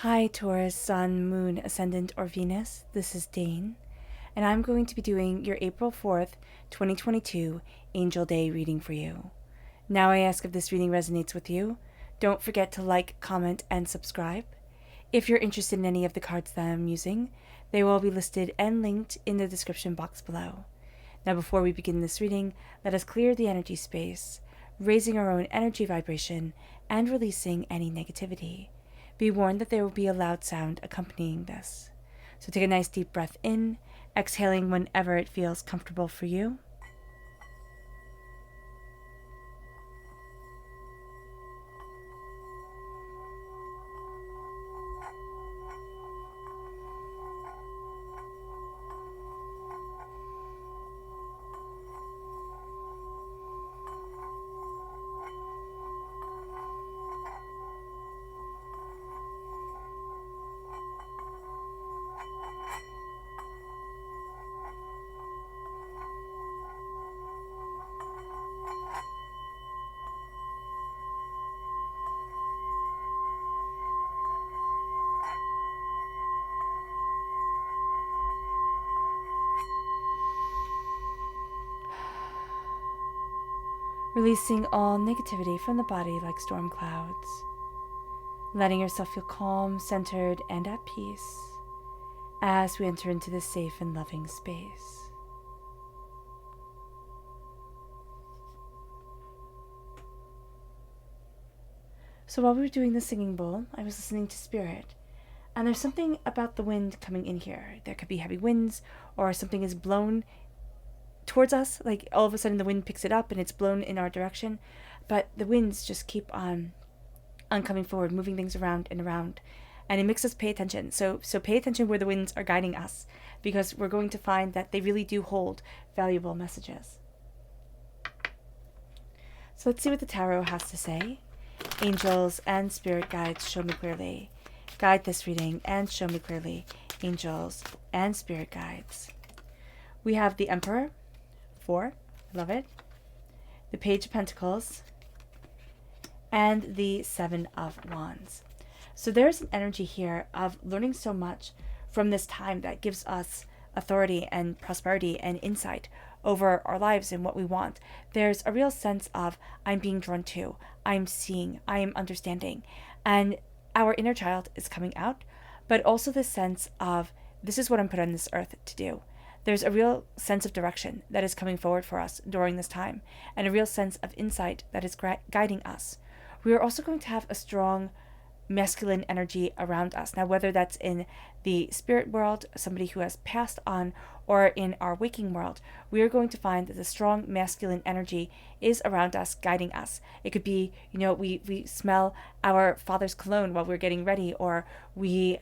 Hi Taurus, Sun, Moon, Ascendant, or Venus. This is Dane, and I'm going to be doing your April 4th, 2022 Angel Day reading for you. Now I ask if this reading resonates with you. Don't forget to like, comment, and subscribe. If you're interested in any of the cards that I'm using, they will be listed and linked in the description box below. Now before we begin this reading, let us clear the energy space, raising our own energy vibration and releasing any negativity. Be warned that there will be a loud sound accompanying this. So take a nice deep breath in, exhaling whenever it feels comfortable for you. Releasing all negativity from the body like storm clouds. Letting yourself feel calm, centered, and at peace as we enter into this safe and loving space. So while we were doing the singing bowl, I was listening to Spirit, and there's something about the wind coming in here. There could be heavy winds, or something is blown towards us, like all of a sudden the wind picks it up and it's blown in our direction, but the winds just keep on coming forward, moving things around and around, and it makes us pay attention. So pay attention where the winds are guiding us, because we're going to find that they really do hold valuable messages. So let's see what the tarot has to say. Angels and spirit guides, show me clearly. Guide this reading and show me clearly. Angels and spirit guides. We have the Emperor, 4, I love it. The Page of Pentacles, and the 7 of Wands. So there's an energy here of learning so much from this time that gives us authority and prosperity and insight over our lives and what we want. There's a real sense of I'm being drawn to, I'm seeing, I am understanding, and our inner child is coming out, but also this sense of this is what I'm put on this earth to do. There's a real sense of direction that is coming forward for us during this time, and a real sense of insight that is guiding us. We are also going to have a strong masculine energy around us. Now, whether that's in the spirit world, somebody who has passed on, or in our waking world, we are going to find that the strong masculine energy is around us, guiding us. It could be, we smell our father's cologne while we're getting ready, or we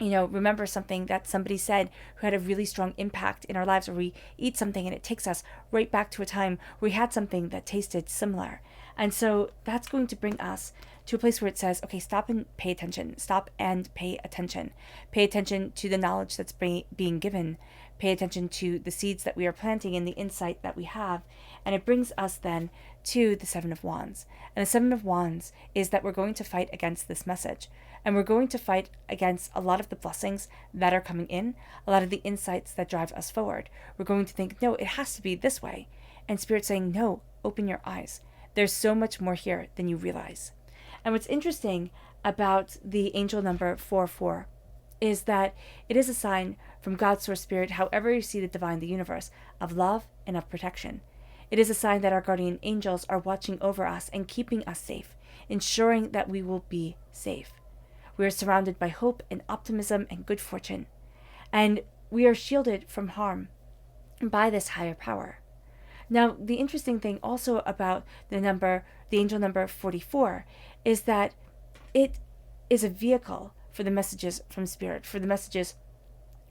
remember something that somebody said who had a really strong impact in our lives, or we eat something and it takes us right back to a time where we had something that tasted similar. And so that's going to bring us to a place where it says, okay, stop and pay attention. Stop and pay attention. Pay attention to the knowledge that's being given. Pay attention to the seeds that we are planting and the insight that we have. And it brings us then to the 7 of Wands. And the 7 of Wands is that we're going to fight against this message. And we're going to fight against a lot of the blessings that are coming in, a lot of the insights that drive us forward. We're going to think, no, it has to be this way. And Spirit's saying, no, open your eyes. There's so much more here than you realize. And what's interesting about the angel number 44 is that it is a sign from God's source spirit, however you see the divine, the universe, of love and of protection. It is a sign that our guardian angels are watching over us and keeping us safe, ensuring that we will be safe. We are surrounded by hope and optimism and good fortune, and we are shielded from harm by this higher power. Now, the interesting thing also about the angel number 44, is that it is a vehicle for the messages from Spirit, for the messages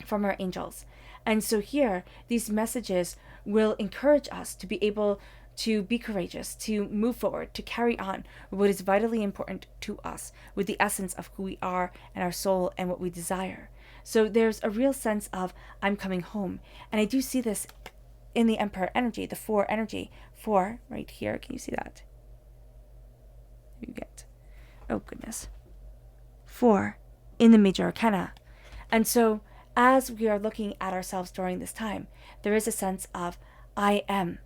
from our angels. And so here, these messages will encourage us to be able to be courageous, to move forward, to carry on with what is vitally important to us, with the essence of who we are and our soul and what we desire. So there's a real sense of I'm coming home. And I do see this in the Emperor energy, the 4 energy. 4 right here. Can you see that? You get, oh goodness. 4 in the major arcana. And so as we are looking at ourselves during this time, there is a sense of, I am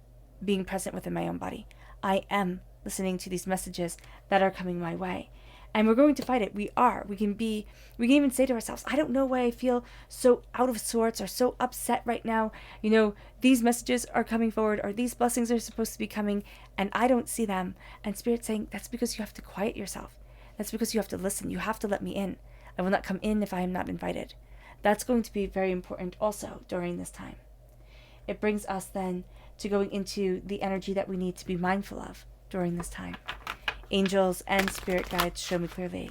being present within my own body. I am listening to these messages that are coming my way. And we're going to fight it. We are. We can even say to ourselves, I don't know why I feel so out of sorts or so upset right now. These messages are coming forward, or these blessings are supposed to be coming, and I don't see them. And Spirit's saying, that's because you have to quiet yourself. That's because you have to listen. You have to let me in. I will not come in if I am not invited. That's going to be very important also during this time. It brings us then to going into the energy that we need to be mindful of during this time. Angels and spirit guides, show me clearly.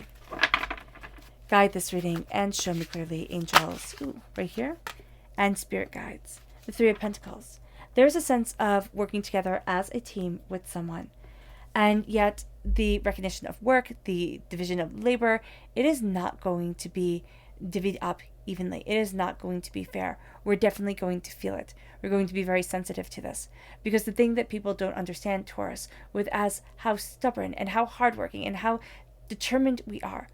Guide this reading and show me clearly, angels. Right here. And spirit guides. The Three of Pentacles. There's a sense of working together as a team with someone. And yet the recognition of work, the division of labor, it is not going to be divvied up evenly. It is not going to be fair. We're definitely going to feel it. We're going to be very sensitive to this. Because the thing that people don't understand, Taurus, with as how stubborn and how hardworking and how determined we are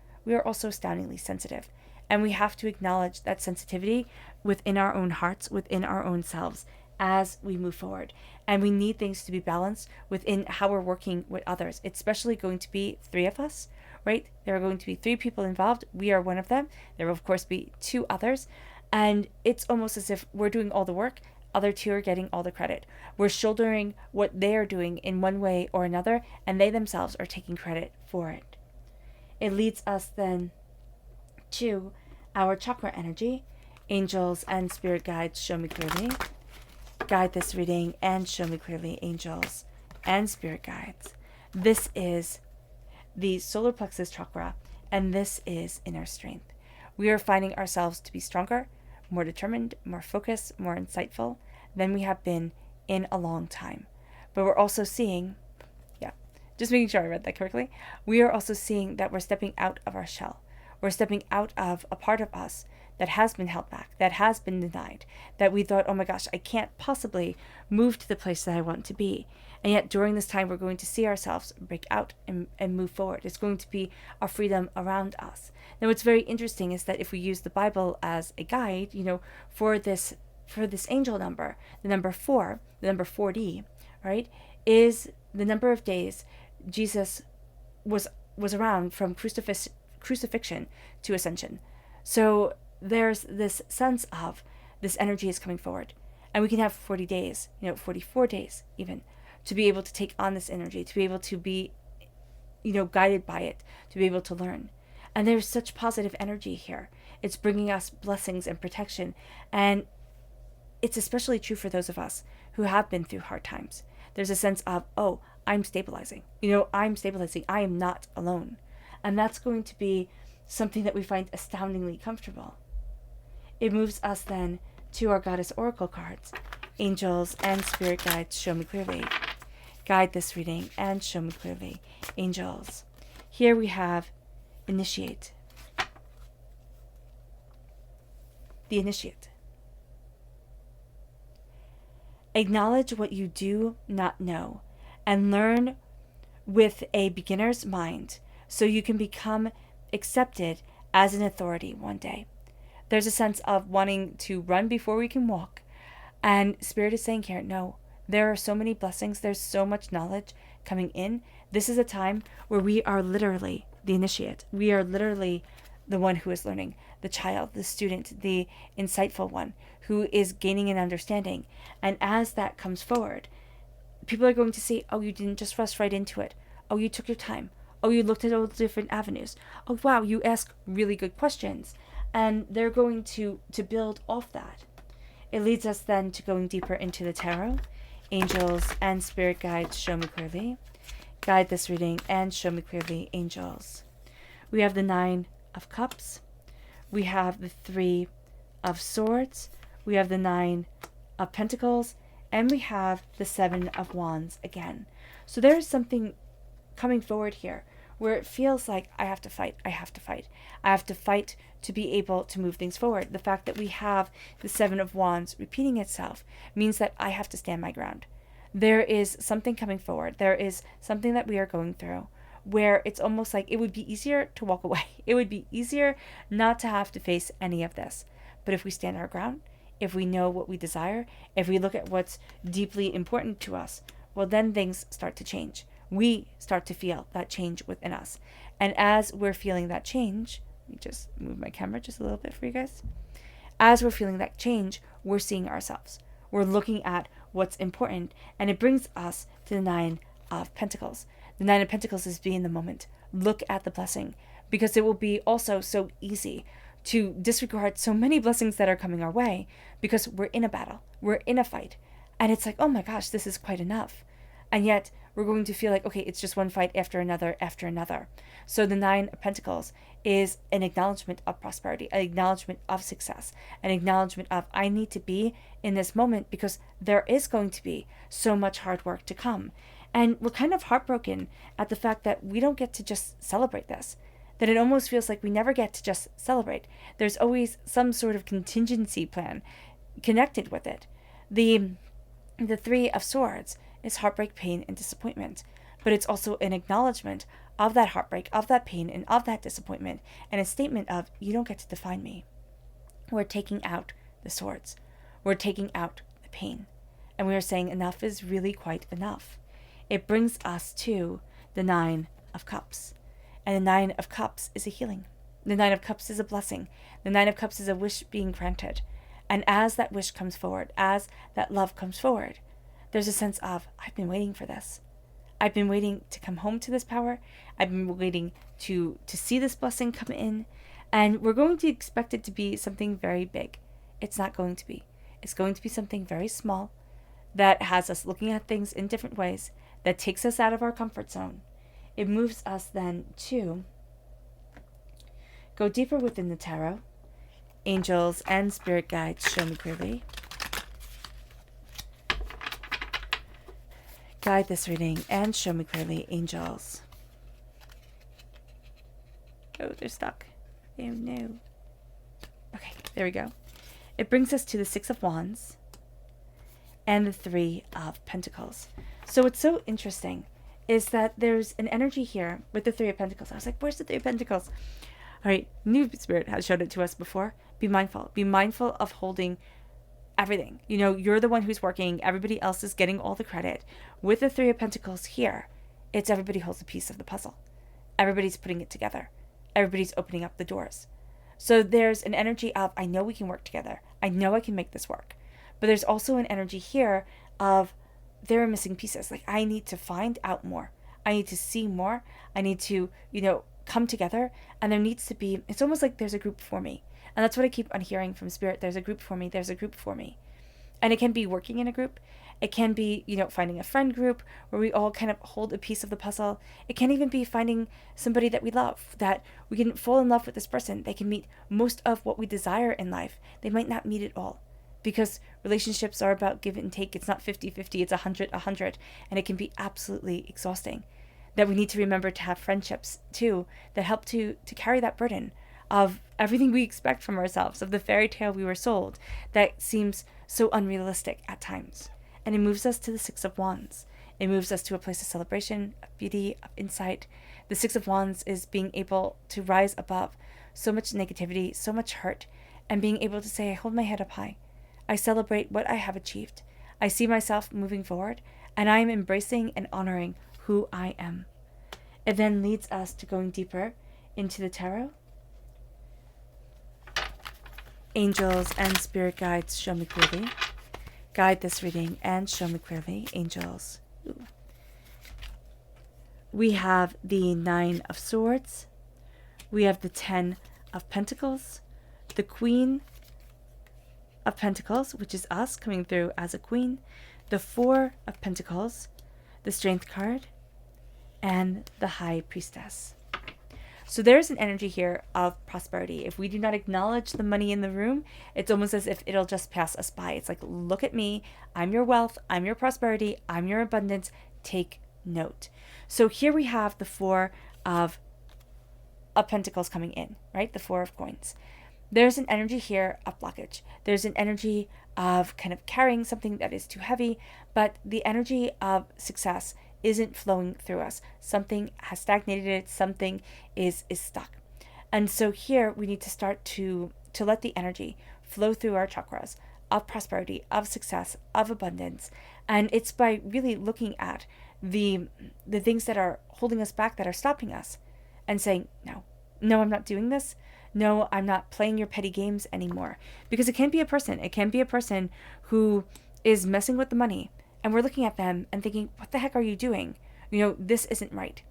also astoundingly sensitive. And we have to acknowledge that sensitivity within our own hearts, within our own selves, as we move forward. And we need things to be balanced within how we're working with others. It's especially going to be 3 of us, right? There are going to be 3 people involved. We are one of them. There will, of course, be 2 others. And it's almost as if we're doing all the work. Other 2 are getting all the credit. We're shouldering what they are doing in one way or another, and they themselves are taking credit for it. It leads us then to our chakra energy. Angels and spirit guides, show me clearly. Guide this reading and show me clearly, angels and spirit guides. This is the solar plexus chakra, and this is inner strength. We are finding ourselves to be stronger, more determined, more focused, more insightful than we have been in a long time. But we're also seeing, just making sure I read that correctly, we are also seeing that we're stepping out of our shell. We're stepping out of a part of us that has been held back, that has been denied, that we thought, oh my gosh, I can't possibly move to the place that I want to be. And yet during this time, we're going to see ourselves break out and move forward. It's going to be our freedom around us. Now, what's very interesting is that if we use the Bible as a guide, for this angel number, the number 4, the number 4D, right, is the number of days Jesus was around from crucifixion to ascension. So there's this sense of this energy is coming forward. And we can have 40 days, 44 days even, to be able to take on this energy, to be able to be, guided by it, to be able to learn. And there's such positive energy here. It's bringing us blessings and protection. And it's especially true for those of us who have been through hard times. There's a sense of, oh, I'm stabilizing. I'm stabilizing. I am not alone. And that's going to be something that we find astoundingly comfortable. It moves us then to our Goddess Oracle cards. Angels and spirit guides, show me clearly. Guide this reading and show me clearly, angels. Here we have initiate. The initiate. Acknowledge what you do not know and learn with a beginner's mind so you can become accepted as an authority one day. There's a sense of wanting to run before we can walk. And Spirit is saying here, no, there are so many blessings. There's so much knowledge coming in. This is a time where we are literally the initiate. We are literally the one who is learning, the child, the student, the insightful one who is gaining an understanding. And as that comes forward, people are going to see, oh, you didn't just rush right into it. Oh, you took your time. Oh, you looked at all the different avenues. Oh, wow, you ask really good questions. And they're going to build off that. It leads us then to going deeper into the tarot. Angels and spirit guides, show me clearly. Guide this reading and show me clearly, angels. We have the 9 of Cups. We have the 3 of Swords. We have the 9 of Pentacles. And we have the 7 of Wands again. So there is something coming forward here where it feels like I have to fight. I have to fight to be able to move things forward. The fact that we have the 7 of Wands repeating itself means that I have to stand my ground. There is something coming forward. There is something that we are going through where it's almost like it would be easier to walk away. It would be easier not to have to face any of this. But if we stand our ground, if we know what we desire, if we look at what's deeply important to us, well, then things start to change. We start to feel that change within us. And as we're feeling that change, let me just move my camera just a little bit for you guys. As we're feeling that change, we're seeing ourselves. We're looking at what's important, and it brings us to the 9 of Pentacles. The 9 of Pentacles is be in the moment. Look at the blessing, because it will be also so easy to disregard so many blessings that are coming our way because we're in a battle, we're in a fight, and it's like, oh my gosh, this is quite enough. And yet we're going to feel like, okay, it's just one fight after another after another. So the 9 of Pentacles is an acknowledgement of prosperity, an acknowledgement of success, an acknowledgement of I need to be in this moment because there is going to be so much hard work to come. And we're kind of heartbroken at the fact that we don't get to just celebrate this, that it almost feels like we never get to just celebrate. There's always some sort of contingency plan connected with it. The 3 of Swords is heartbreak, pain, and disappointment. But it's also an acknowledgement of that heartbreak, of that pain, and of that disappointment, and a statement of, you don't get to define me. We're taking out the swords. We're taking out the pain. And we are saying enough is really quite enough. It brings us to the 9 of Cups. And the 9 of Cups is a healing. The 9 of Cups is a blessing. The 9 of Cups is a wish being granted. And as that wish comes forward, as that love comes forward, there's a sense of, I've been waiting for this. I've been waiting to come home to this power. I've been waiting to see this blessing come in. And we're going to expect it to be something very big. It's not going to be. It's going to be something very small that has us looking at things in different ways, that takes us out of our comfort zone. It moves us then to go deeper within the tarot. Angels and spirit guides, show me clearly. Guide this reading and show me clearly, angels. Oh, they're stuck. Oh no. Okay, there we go. It brings us to the 6 of Wands and the 3 of Pentacles. So what's so interesting is that there's an energy here with the 3 of Pentacles. I was like, where's the 3 of Pentacles? All right, New Spirit has showed it to us before. Be mindful. Be mindful of holding everything. You know, you're the one who's working. Everybody else is getting all the credit. With the 3 of Pentacles here, it's everybody holds a piece of the puzzle. Everybody's putting it together. Everybody's opening up the doors. So there's an energy of, I know we can work together. I know I can make this work. But there's also an energy here of, there are missing pieces. Like, I need to find out more. I need to see more. I need to, come together. And there needs to be, it's almost like there's a group for me. And that's what I keep on hearing from Spirit. There's a group for me. There's a group for me. And it can be working in a group. It can be, finding a friend group where we all kind of hold a piece of the puzzle. It can even be finding somebody that we love, that we can fall in love with this person. They can meet most of what we desire in life. They might not meet it all, because relationships are about give and take. It's not 50-50. It's 100-100. And it can be absolutely exhausting. That we need to remember to have friendships too that help to carry that burden of everything we expect from ourselves, of the fairy tale we were sold that seems so unrealistic at times. And it moves us to the 6 of Wands. It moves us to a place of celebration, of beauty, of insight. The 6 of Wands is being able to rise above so much negativity, so much hurt, and being able to say, I hold my head up high. I celebrate what I have achieved. I see myself moving forward, and I am embracing and honoring who I am. It then leads us to going deeper into the tarot. Angels and spirit guides, show me clearly. Guide this reading and show me clearly, angels. Ooh. We have the 9 of Swords. We have the 10 of Pentacles. The Queen of Pentacles, which is us coming through as a queen. The 4 of Pentacles. The Strength card. And the High Priestess. So there's an energy here of prosperity. If we do not acknowledge the money in the room, it's almost as if it'll just pass us by. It's like, look at me. I'm your wealth. I'm your prosperity. I'm your abundance. Take note. So here we have the 4 of Pentacles coming in, right? The 4 of Coins. There's an energy here of blockage. There's an energy of kind of carrying something that is too heavy, but the energy of success isn't flowing through us. Something has stagnated it. Something is stuck. And so here we need to start to let the energy flow through our chakras of prosperity, of success, of abundance. And it's by really looking at the things that are holding us back, that are stopping us, and saying, no, I'm not doing this. No, I'm not playing your petty games anymore. Because it can be a person. It can be a person who is messing with the money, and we're looking at them and thinking, what the heck are you doing? This isn't right.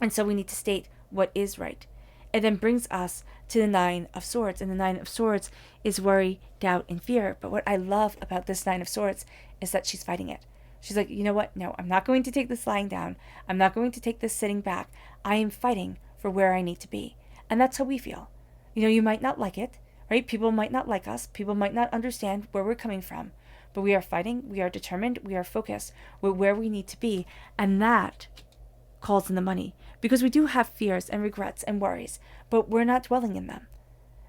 And so we need to state what is right. It then brings us to the Nine of Swords. And the Nine of Swords is worry, doubt, and fear. But what I love about this Nine of Swords is that she's fighting it. She's like, you know what? No, I'm not going to take this lying down. I'm not going to take this sitting back. I am fighting for where I need to be. And that's how we feel. You might not like it, right? People might not like us. People might not understand where we're coming from. But we are fighting. We are determined. We are focused with where we need to be. And that calls in the money. Because we do have fears and regrets and worries, but we're not dwelling in them.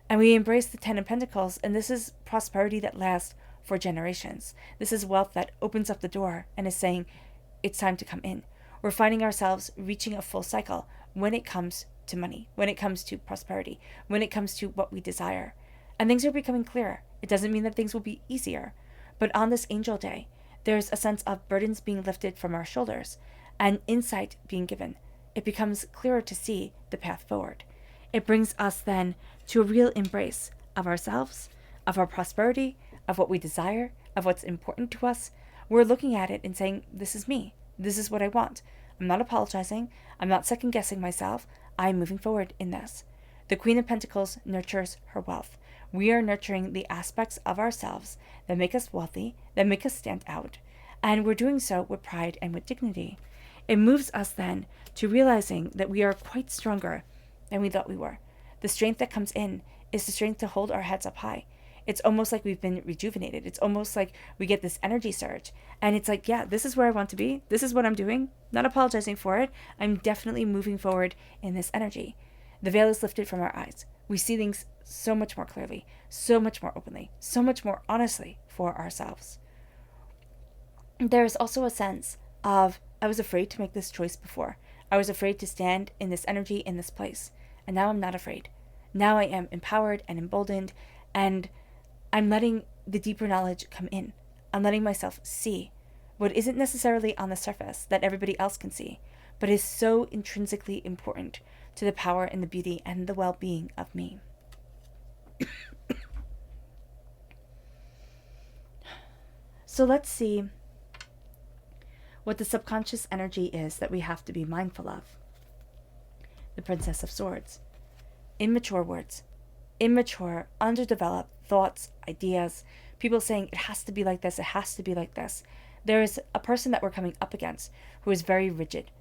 And we embrace the Ten of Pentacles, and this is prosperity that lasts for generations. This is wealth that opens up the door and is saying, it's time to come in. We're finding ourselves reaching a full cycle when it comes to money, when it comes to prosperity, when it comes to what we desire. And things are becoming clearer. It doesn't mean that things will be easier, but on this Angel Day, there's a sense of burdens being lifted from our shoulders and insight being given. It becomes clearer to see the path forward. It brings us then to a real embrace of ourselves, of our prosperity, of what we desire, of what's important to us. We're looking at it and saying, this is me. This is what I want. I'm not apologizing. I'm not second guessing myself. I'm moving forward in this. The Queen of Pentacles nurtures her wealth. We are nurturing the aspects of ourselves that make us wealthy, that make us stand out. And we're doing so with pride and with dignity. It moves us then to realizing that we are quite stronger than we thought we were. The strength that comes in is the strength to hold our heads up high. It's almost like we've been rejuvenated. It's almost like we get this energy surge. And it's like, yeah, this is where I want to be. This is what I'm doing. Not apologizing for it. I'm definitely moving forward in this energy. The veil is lifted from our eyes. We see things so much more clearly, so much more openly, so much more honestly for ourselves. There is also a sense of, I was afraid to make this choice before. I was afraid to stand in this energy, in this place. And now I'm not afraid. Now I am empowered and emboldened, and I'm letting the deeper knowledge come in. I'm letting myself see what isn't necessarily on the surface that everybody else can see, but is so intrinsically important to the power and the beauty and the well-being of me. So let's see what the subconscious energy is that we have to be mindful of. The Princess of Swords. Immature words. Immature, underdeveloped thoughts, ideas. People saying it has to be like this, it has to be like this. There is a person that we're coming up against who is very rigid,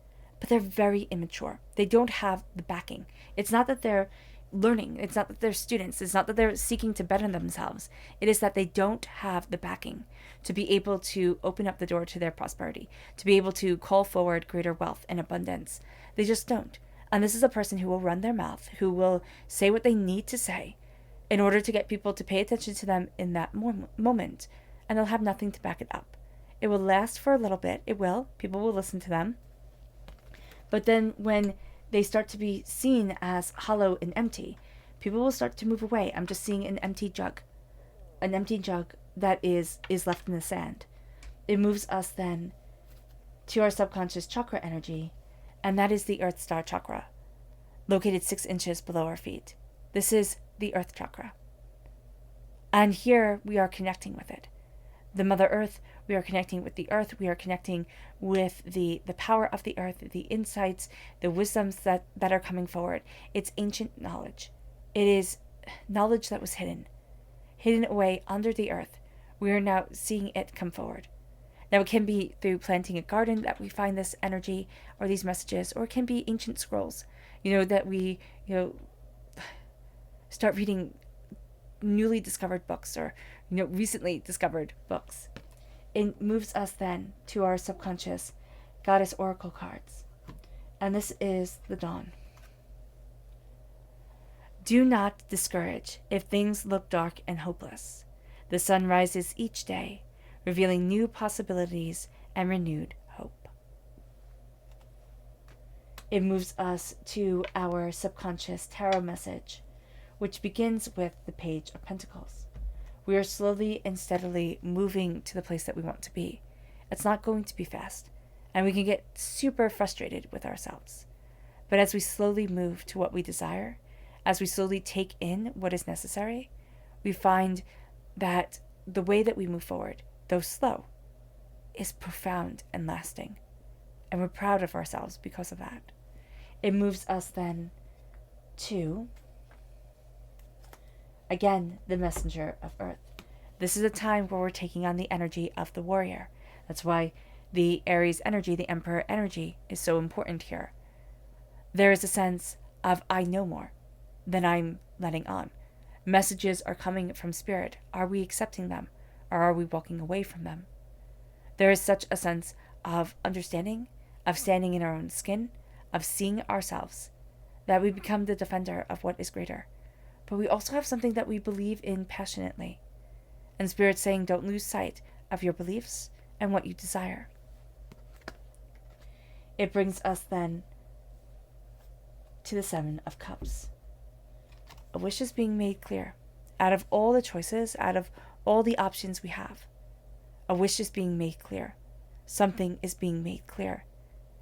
but they're very immature. They don't have the backing. It's not that they're learning. It's not that they're students. It's not that they're seeking to better themselves. It is that they don't have the backing to be able to open up the door to their prosperity, to be able to call forward greater wealth and abundance. They just don't. And this is a person who will run their mouth, who will say what they need to say in order to get people to pay attention to them in that moment, and they'll have nothing to back it up. It will last for a little bit. It will. People will listen to them. But then when they start to be seen as hollow and empty, people will start to move away. I'm just seeing an empty jug that is left in the sand. It moves us then to our subconscious chakra energy, and that is the Earth Star Chakra, located 6 inches below our feet. This is the Earth Chakra. And here we are connecting with it. The Mother Earth, we are connecting with the Earth, we are connecting with the power of the Earth, the insights, the wisdoms that are coming forward. It's ancient knowledge. It is knowledge that was hidden away under the earth. We are now seeing it come forward. Now it can be through planting a garden that we find this energy or these messages, or it can be ancient scrolls, that we, start reading newly discovered books or, recently discovered books. It moves us then to our subconscious goddess oracle cards. And this is the Dawn. Do not discourage if things look dark and hopeless. The sun rises each day, revealing new possibilities and renewed hope. It moves us to our subconscious tarot message, which begins with the Page of Pentacles. We are slowly and steadily moving to the place that we want to be. It's not going to be fast, and we can get super frustrated with ourselves. But as we slowly move to what we desire, as we slowly take in what is necessary, we find that the way that we move forward, though slow, is profound and lasting. And we're proud of ourselves because of that. It moves us then to, again, the Messenger of Earth. This is a time where we're taking on the energy of the warrior. That's why the Aries energy, the Emperor energy, is so important here. There is a sense of, I know more than I'm letting on. Messages are coming from Spirit. Are we accepting them, or are we walking away from them? There is such a sense of understanding, of standing in our own skin, of seeing ourselves, that we become the defender of what is greater. But we also have something that we believe in passionately. And Spirit's saying, don't lose sight of your beliefs and what you desire. It brings us then to the Seven of Cups. A wish is being made clear. Out of all the choices, out of all the options we have, a wish is being made clear. Something is being made clear.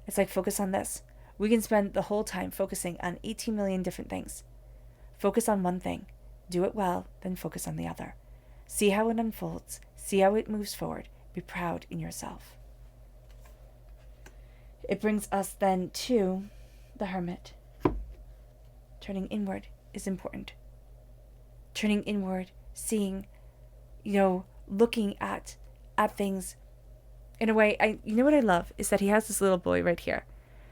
It's like, focus on this. We can spend the whole time focusing on 18 million different things. Focus on one thing. Do it well, then focus on the other. See how it unfolds. See how it moves forward. Be proud in yourself. It brings us then to the Hermit. Turning inward is important. Turning inward, seeing, looking at things in a way. What I love is that he has this little boy right here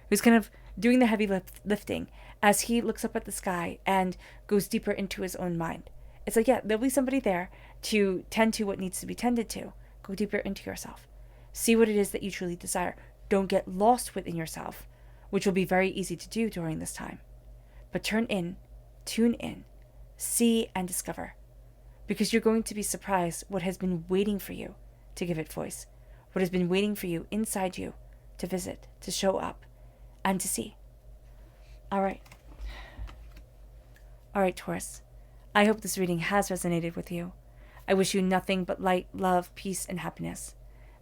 who's kind of doing the heavy lifting as he looks up at the sky and goes deeper into his own mind. It's like, yeah, there'll be somebody there to tend to what needs to be tended to. Go deeper into yourself. See what it is that you truly desire. Don't get lost within yourself, which will be very easy to do during this time. But tune in, see and discover. Because you're going to be surprised what has been waiting for you to give it voice. What has been waiting for you inside you to visit, to show up, and to see. All right, Taurus. I hope this reading has resonated with you. I wish you nothing but light, love, peace, and happiness.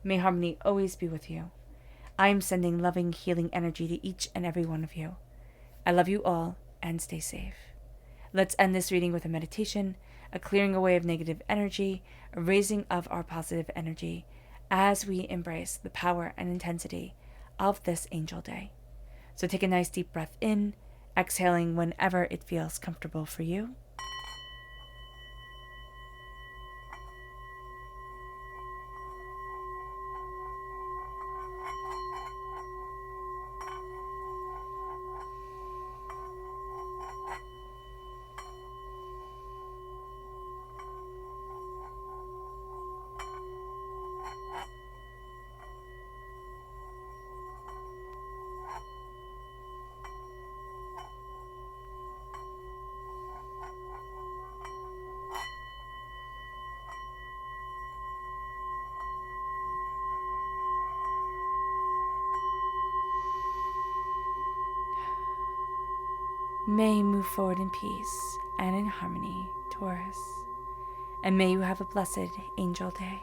May harmony always be with you. I am sending loving, healing energy to each and every one of you. I love you all, and stay safe. Let's end this reading with a meditation, a clearing away of negative energy, a raising of our positive energy, as we embrace the power and intensity of this angel day. So take a nice deep breath in, exhaling whenever it feels comfortable for you. May you move forward in peace and in harmony, Taurus. And may you have a blessed angel day.